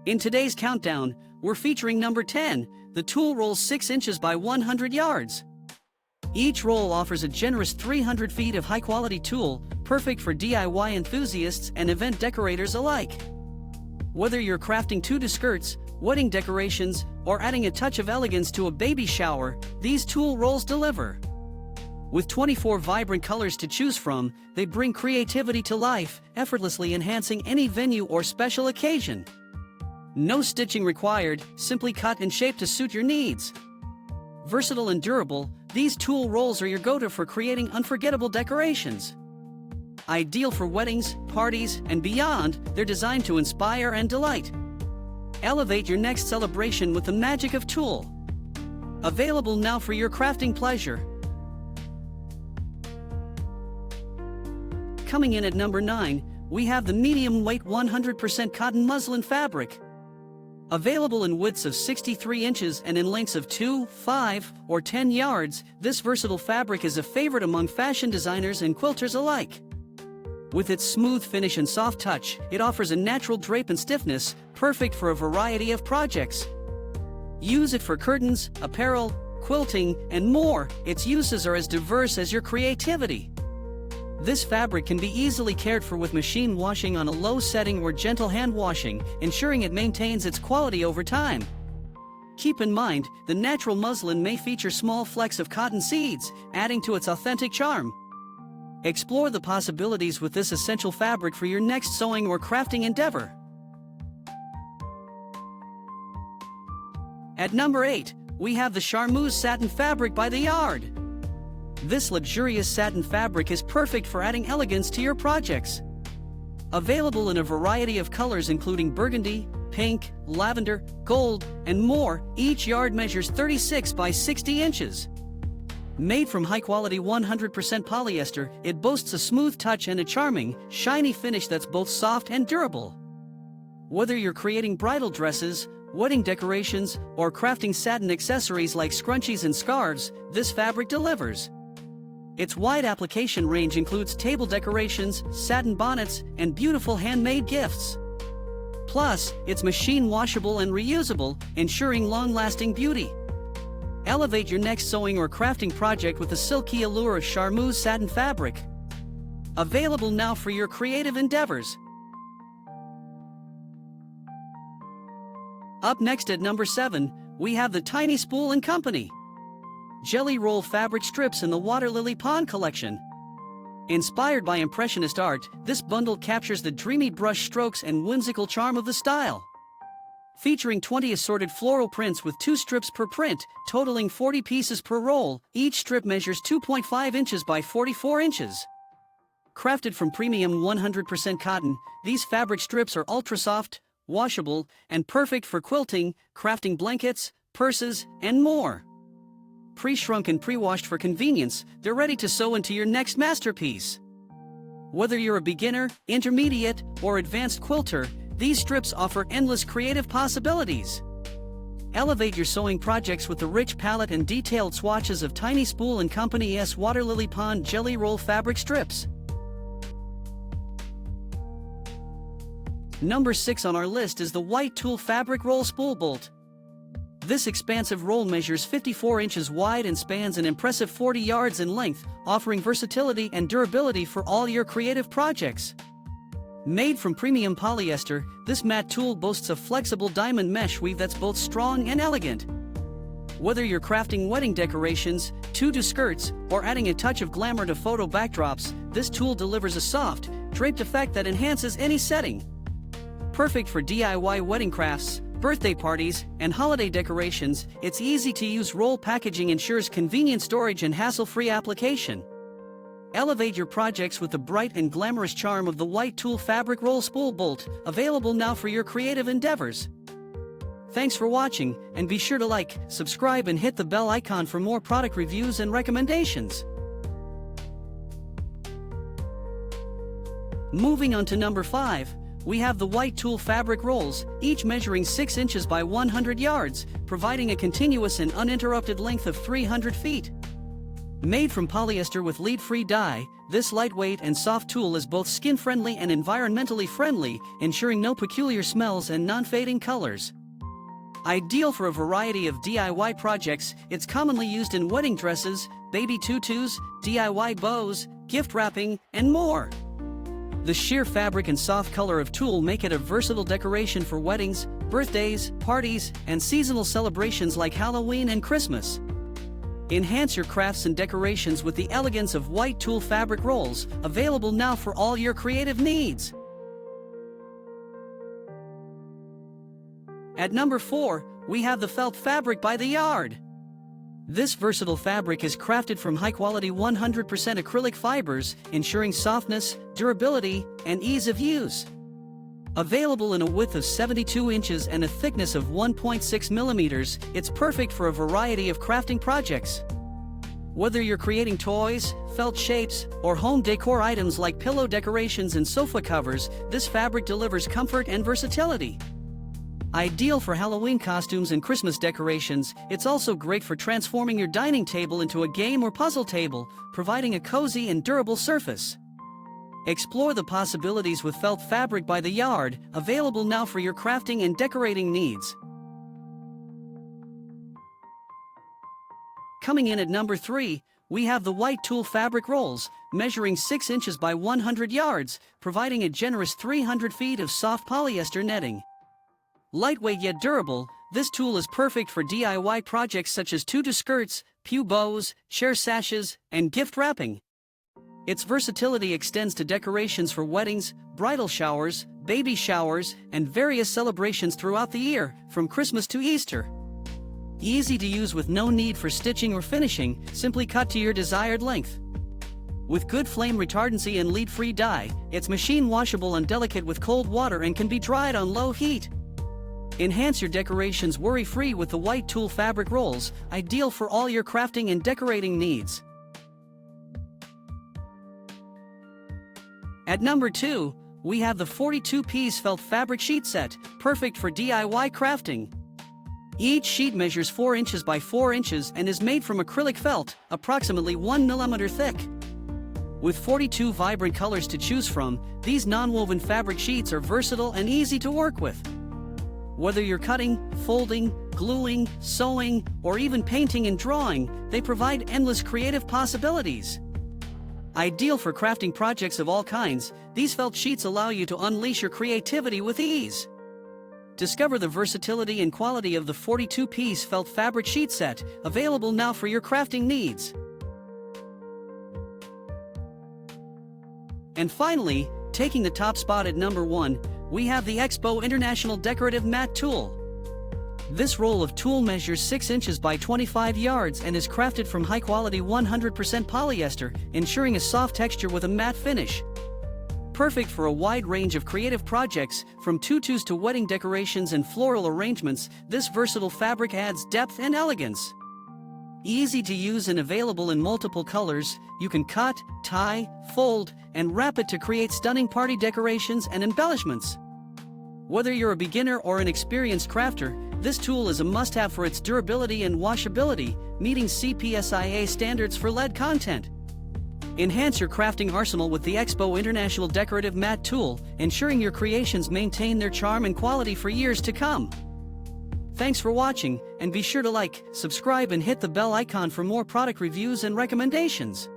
In today's countdown, we're featuring number 10, the Tulle Rolls 6 inches by 100 yards. Each roll offers a generous 300 feet of high-quality tulle, perfect for DIY enthusiasts and event decorators alike. Whether you're crafting tutu skirts, wedding decorations, or adding a touch of elegance to a baby shower, these tulle rolls deliver. With 24 vibrant colors to choose from, they bring creativity to life, effortlessly enhancing any venue or special occasion. No stitching required, simply cut and shape to suit your needs. Versatile and durable, these tulle rolls are your go-to for creating unforgettable decorations. Ideal for weddings, parties, and beyond, they're designed to inspire and delight. Elevate your next celebration with the magic of tulle. Available now for your crafting pleasure. Coming in at number 9, we have the medium weight 100% cotton muslin fabric. Available in widths of 63 inches and in lengths of 2, 5, or 10 yards, this versatile fabric is a favorite among fashion designers and quilters alike. With its smooth finish and soft touch, it offers a natural drape and stiffness, perfect for a variety of projects. Use it for curtains, apparel, quilting, and more. Its uses are as diverse as your creativity. This fabric can be easily cared for with machine washing on a low setting or gentle hand washing, ensuring it maintains its quality over time. Keep in mind, the natural muslin may feature small flecks of cotton seeds, adding to its authentic charm. Explore the possibilities with this essential fabric for your next sewing or crafting endeavor. At number 8, we have the Charmeuse satin fabric by the yard. This luxurious satin fabric is perfect for adding elegance to your projects. Available in a variety of colors including burgundy, pink, lavender, gold, and more, each yard measures 36 by 60 inches. Made from high-quality 100% polyester, it boasts a smooth touch and a charming, shiny finish that's both soft and durable. Whether you're creating bridal dresses, wedding decorations, or crafting satin accessories like scrunchies and scarves, this fabric delivers. Its wide application range includes table decorations, satin bonnets, and beautiful handmade gifts. Plus, it's machine washable and reusable, ensuring long-lasting beauty. Elevate your next sewing or crafting project with the silky allure of Charmeuse satin fabric. Available now for your creative endeavors. Up next at number 7, we have the Tinyspool & Company Jelly Roll Fabric Strips in the Water Lily Pond Collection. Inspired by Impressionist art, this bundle captures the dreamy brush strokes and whimsical charm of the style. Featuring 20 assorted floral prints with 2 strips per print, totaling 40 pieces per roll, each strip measures 2.5 inches by 44 inches. Crafted from premium 100% cotton, these fabric strips are ultra-soft, washable, and perfect for quilting, crafting blankets, purses, and more. Pre-shrunk and pre-washed for convenience, they're ready to sew into your next masterpiece. Whether you're a beginner, intermediate, or advanced quilter, these strips offer endless creative possibilities. Elevate your sewing projects with the rich palette and detailed swatches of Tinyspool & Company's Water Lily Pond Jelly Roll Fabric Strips. Number 6 on our list is the White Tulle Fabric Roll Spool Bolt. This expansive roll measures 54 inches wide and spans an impressive 40 yards in length, offering versatility and durability for all your creative projects. Made from premium polyester, this matte tulle boasts a flexible diamond mesh weave that's both strong and elegant. Whether you're crafting wedding decorations, tutu skirts, or adding a touch of glamour to photo backdrops, this tulle delivers a soft, draped effect that enhances any setting. Perfect for DIY wedding crafts, birthday parties, and holiday decorations, its easy-to-use roll packaging ensures convenient storage and hassle-free application. Elevate your projects with the bright and glamorous charm of the White Tulle Fabric Roll Spool Bolt, available now for your creative endeavors. Thanks for watching, and be sure to like, subscribe, and hit the bell icon for more product reviews and recommendations. Moving on to number 5, we have the White Tulle Fabric Rolls, each measuring 6 inches by 100 yards, providing a continuous and uninterrupted length of 300 feet. Made from polyester with lead-free dye, this lightweight and soft tool is both skin-friendly and environmentally friendly, ensuring no peculiar smells and non-fading colors. Ideal for a variety of DIY projects, it's commonly used in wedding dresses, baby tutus, DIY bows, gift wrapping, and more. The sheer fabric and soft color of tulle make it a versatile decoration for weddings, birthdays, parties, and seasonal celebrations like Halloween and Christmas. Enhance your crafts and decorations with the elegance of white tulle fabric rolls, available now for all your creative needs. At number 4, we have the felt fabric by the yard. This versatile fabric is crafted from high-quality 100% acrylic fibers, ensuring softness, durability, and ease of use. Available in a width of 72 inches and a thickness of 1.6 millimeters, it's perfect for a variety of crafting projects. Whether you're creating toys, felt shapes, or home decor items like pillow decorations and sofa covers, this fabric delivers comfort and versatility. Ideal for Halloween costumes and Christmas decorations, it's also great for transforming your dining table into a game or puzzle table, providing a cozy and durable surface. Explore the possibilities with felt fabric by the yard, available now for your crafting and decorating needs. Coming in at number 3, we have the white tulle fabric rolls, measuring 6 inches by 100 yards, providing a generous 300 feet of soft polyester netting. Lightweight yet durable, this tool is perfect for DIY projects such as tutu skirts, pew bows, chair sashes, and gift wrapping. Its versatility extends to decorations for weddings, bridal showers, baby showers, and various celebrations throughout the year, from Christmas to Easter. Easy to use with no need for stitching or finishing, simply cut to your desired length. With good flame retardancy and lead-free dye, it's machine washable and delicate with cold water and can be dried on low heat. Enhance your decorations worry-free with the white tulle fabric rolls, ideal for all your crafting and decorating needs. At number 2, we have the 42-piece felt fabric sheet set, perfect for DIY crafting. Each sheet measures 4 inches by 4 inches and is made from acrylic felt, approximately 1 millimeter thick. With 42 vibrant colors to choose from, these non-woven fabric sheets are versatile and easy to work with. Whether you're cutting, folding, gluing, sewing, or even painting and drawing, they provide endless creative possibilities. Ideal for crafting projects of all kinds, these felt sheets allow you to unleash your creativity with ease. Discover the versatility and quality of the 42-piece felt fabric sheet set, available now for your crafting needs. And finally, taking the top spot at number 1, we have the Expo International Decorative Matte Tool. This roll of tulle measures 6 inches by 25 yards and is crafted from high-quality 100% polyester, ensuring a soft texture with a matte finish. Perfect for a wide range of creative projects, from tutus to wedding decorations and floral arrangements, this versatile fabric adds depth and elegance. Easy to use and available in multiple colors, you can cut, tie, fold, and wrap it to create stunning party decorations and embellishments. Whether you're a beginner or an experienced crafter, this tool is a must-have for its durability and washability, meeting CPSIA standards for lead content. Enhance your crafting arsenal with the Expo International Decorative Matte Tool, ensuring your creations maintain their charm and quality for years to come. Thanks for watching, and be sure to like, subscribe and hit the bell icon for more product reviews and recommendations.